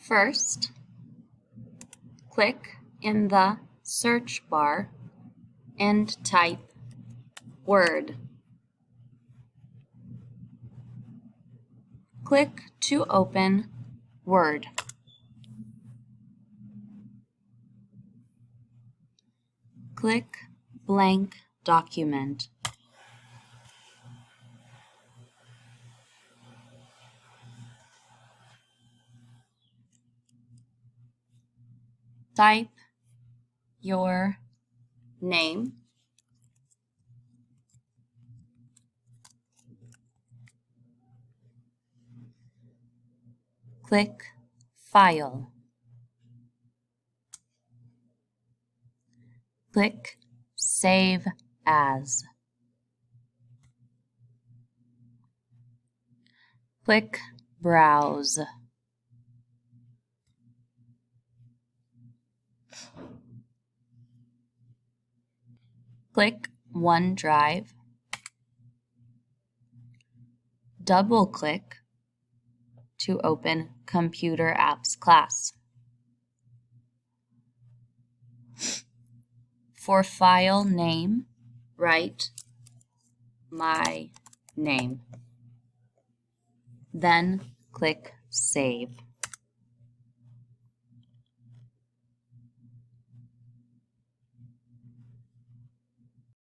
First, click in the search bar and type Word. Click to open Word. Click Blank Document. Type your name, click File, click Save As, click Browse, click OneDrive, double-click to open Computer Apps class. For file name, write my name. Then click Save.